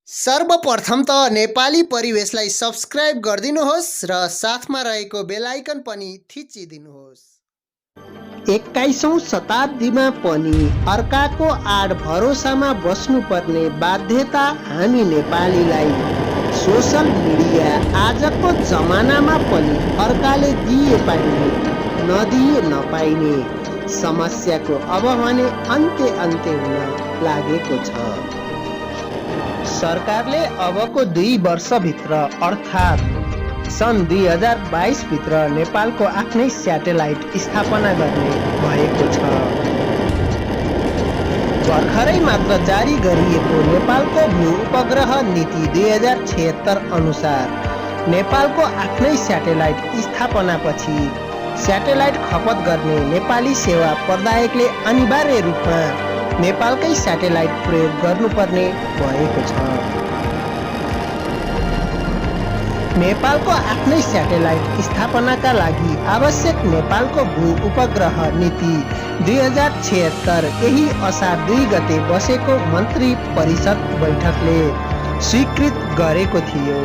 सर्वप्रथम त नेपाली परिवेशलाई सब्स्क्राइब गरिदिनुहोस् र साथमा रहेको बेल आइकन पनि थिचिदिनुहोस्। 21औं शताब्दीमा पनि अर्काको आड भरोसामा बस्नुपर्ने बाध्यता हामी नेपालीलाई सोशल मिडिया आजको जमानामा पनि अर्काले दिए पाइने नदिए नपाइने समस्याको अब भने अन्त्य हुन लागेको छ। सरकारले अबको 2 वर्षभित्र अर्थात् सन् 2022 भित्र नेपालको आफ्नै स्याटेलाइट स्थापना गर्ने भएको छ। भर्खरै मात्र जारी गरिएको नेपालको भू उपग्रह नीति 2076 अनुसार नेपालको आफ्नै स्याटेलाइट स्थापनापछि स्याटेलाइट खपत गर्ने नेपाली सेवा प्रदायकले अनिवार्य रूपमा नेपालकै स्याटेलाइट प्रयोग गर्नुपर्ने भएको छ। नेपालको आफ्नै स्याटेलाइट स्थापनाका लागि आवश्यक नेपालको भू उपग्रह नीति 2076 यही असार 2 गते बसेको मन्त्री परिषद बैठकले स्वीकृत गरेको थियो।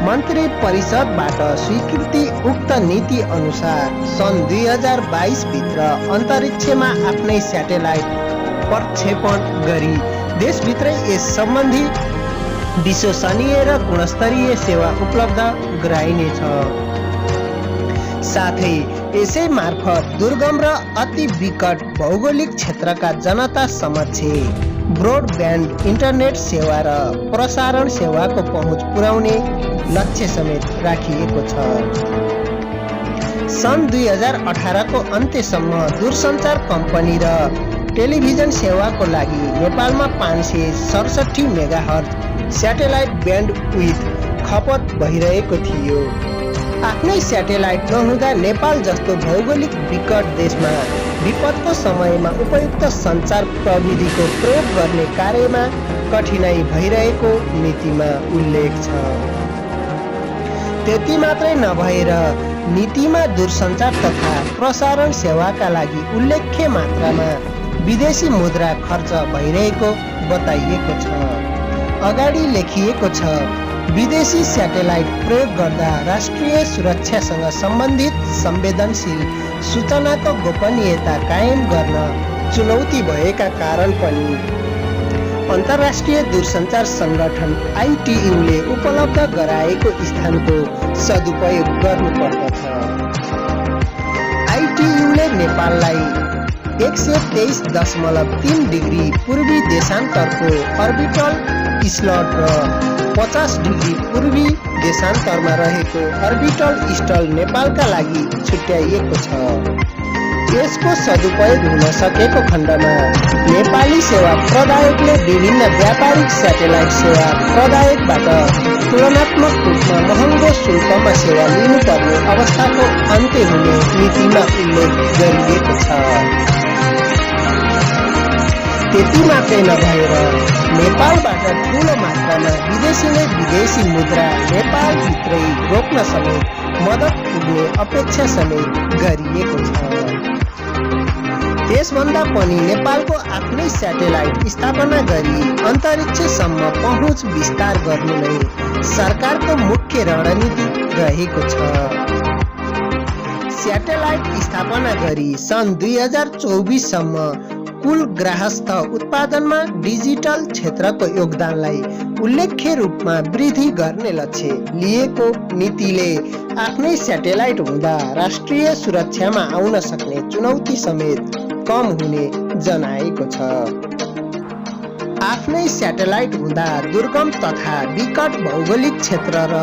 मन्त्री परिषदबाट स्वीकृति उक्त नीति अनुसार सन् 2022 भित्र अन्तरिक्षमा आफ्नै स्याटेलाइट प्रक्षेपण गरी देशभित्रै यस सम्बन्धी विश्वसनीय र गुणस्तरीय सेवा उपलब्ध गराइनेछ। साथै यसै मार्फत दुर्गम र अति विकट भौगोलिक क्षेत्रका जनता समक्ष ब्रोडब्यान्ड इन्टरनेट सेवा र प्रसारण सेवाको पहुँच पुर्याउने लक्ष्य समेत राखिएको छ। सन् 2018 को अन्त्यसम्म दूरसञ्चार कम्पनी र टेलिभिजन सेवाको लागि नेपालमा 567 मेगाहर्ज स्याटेलाइट ब्यान्डविड्थ खपत भइरहेको थियो। आफ्नै स्याटेलाइट नहुँदा नेपाल जस्तो भौगोलिक विकट देशमा विपदको समयमा उपयुक्त सञ्चार प्रविधिको प्रयोग गर्ने कार्यमा कठिनाई भइरहेको नीतिमा उल्लेख छ। त्यति मात्रै नभएर नीतिमा दूरसञ्चार तथा प्रसारण सेवाका लागि उल्लेख्य मात्रामा विदेशी मुद्रा खर्च भइरहेको बताइएको छ। अगाडि लेखिएको छ, विदेशी स्याटेलाइट प्रयोग गर्दा राष्ट्रिय सुरक्षासँग सम्बन्धित संवेदनशील सूचनाको गोपनीयता कायम गर्न चुनौती भएका कारण पनि अन्तर्राष्ट्रिय दूरसञ्चार संगठन ITU ले उपलब्ध गराएको स्थानको सदुपयोग गर्नुपर्दछ। ITU ले नेपाललाई 123.3 डिग्री पूर्वी देशान्तरको अर्बिटल स्लट र 50 डिग्री पूर्वी देशान्तरमा रहेको अर्बिटल स्टल नेपालका लागि छुट्याइएको छ। यसको सदुपयोग हुन सकेको खण्डमा नेपाली सेवा प्रदायकले विभिन्न व्यापारिक स्याटेलाइट सेवा प्रदायकबाट तुलनात्मक रूपमा महँगो शुल्कमा सेवा लिनुपर्ने अवस्थाको अन्त्य हुने नीतिमा उल्लेख गरिएको छ। त्यति मात्रै नभएर नेपालबाट ठूलो मात्रामा विदेशी मुद्रा नेपालभित्रै रोक्न समेत मद्दत पुग्ने अपेक्षा समेत गरिएको छ। त्यसभन्दा पनि नेपालको आफ्नै स्याटेलाइट स्थापना गरी अन्तरिक्षसम्म पहुँच विस्तार गर्नु नै सरकारको मुख्य रणनीति रहेको छ। स्याटेलाइट स्थापना गरी सन् 2024 सम्म कुल गृहस्थ उत्पादनमा डिजिटल क्षेत्रको योगदानलाई उल्लेख्य रूपमा वृद्धि गर्ने लक्ष्य लिएको नीतिले आफ्नै स्याटेलाइट हुँदा राष्ट्रिय सुरक्षामा आउन सक्ने चुनौती समेत कम हुने जनाएको छ। आफ्नै स्याटेलाइट हुँदा दुर्गम तथा विकट भौगोलिक क्षेत्र र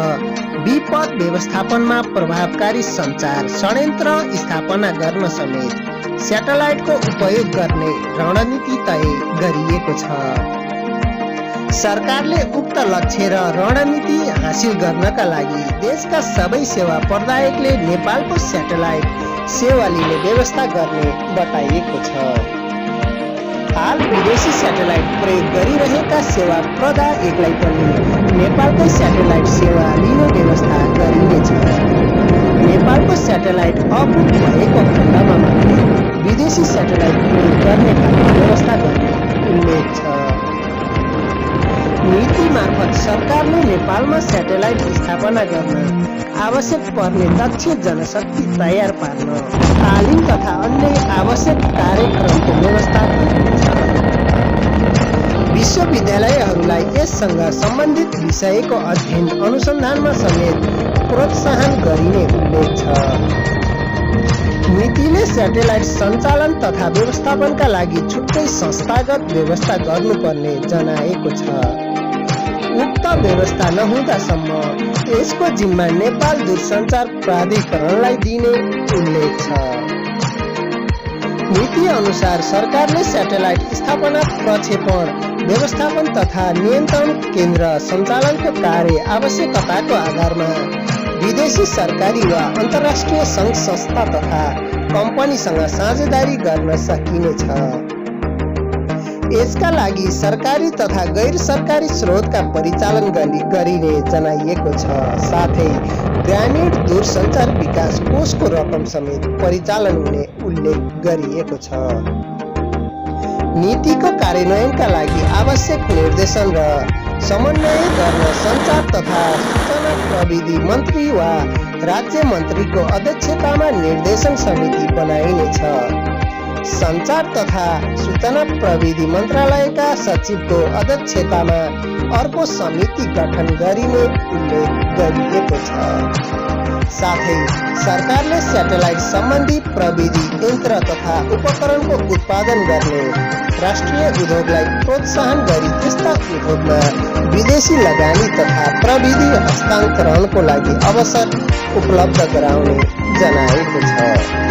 विपद व्यवस्थापनमा प्रभावकारी सञ्चार षड्यन्त्र स्थापना गर्न समेत स्याटेलाइटको उपयोग गर्ने रणनीति तय गरिएको छ। सरकारले उक्त लक्ष्य र रणनीति हासिल गर्नका लागि देशका सबै सेवा प्रदायकले नेपालको स्याटेलाइट सेवा लिने व्यवस्था गर्ने बताइएको छ। हाल विदेशी स्याटेलाइट प्रयोग गरिरहेका सेवा प्रदायकलाई पनि नेपालकै स्याटेलाइट सेवा लिने व्यवस्था गरिनेछ। नेपालको स्याटेलाइट अपुग भएको खण्डमा मात्रै विदेशी स्याटेलाइट प्रयोग गर्ने व्यवस्था गर्ने उल्लेख छ। नीति मार्फत सरकारले नेपालमा स्याटेलाइट स्थापना गर्न आवश्यक पर्ने दक्ष जनशक्ति तयार पार्न तालिम तथा अन्य आवश्यक कार्यक्रमको व्यवस्था गरिनेछ। विश्वविद्यालयहरूलाई यससँग सम्बन्धित विषयको अध्ययन अनुसन्धानमा समेत प्रोत्साहन गरिने उल्लेख छ। नीतिले स्याटेलाइट सञ्चालन तथा व्यवस्थापनका लागि छुट्टै संस्थागत व्यवस्था गर्नुपर्ने जनाएको छ। उक्त व्यवस्था नहुँदासम्म यसको जिम्मा नेपाल दूरसञ्चार प्राधिकरणलाई दिने उल्लेख छ। नीति अनुसार सरकारले स्याटेलाइट स्थापना, प्रक्षेपण, व्यवस्थापन तथा नियन्त्रण केन्द्र सञ्चालनको कार्य आवश्यकताको आधारमा विदेशी सरकारी वा अन्तर्राष्ट्रिय सङ्घ संस्था तथा कम्पनीसँग साझेदारी गर्न सकिनेछ। यसका लागि सरकारी तथा गैर सरकारी स्रोतका परिचालन गरिने जनाइएको छ। साथै ग्रामीण दूरसञ्चार विकास कोषको रकम समेत परिचालन हुने उल्लेख गरिएको छ। नीतिको कार्यान्वयनका लागि आवश्यक निर्देशन र समन्वय गर्न सञ्चार तथा सूचना प्रविधि मन्त्री वा राज्य मन्त्रीको अध्यक्षतामा निर्देशन समिति बनाइनेछ। सञ्चार तथा सूचना प्रविधि मन्त्रालयका सचिवको अध्यक्षतामा अर्को समिति गठन गरिने उल्लेख गरिएको छ। साथै सरकारले स्याटेलाइट सम्बन्धी प्रविधि यन्त्र तथा उपकरणको उत्पादन गर्ने राष्ट्रिय उद्योगलाई प्रोत्साहन गरी त्यस्ता उद्योगमा विदेशी लगानी तथा प्रविधि हस्तान्तरणको लागि अवसर उपलब्ध गराउने जनाएको छ।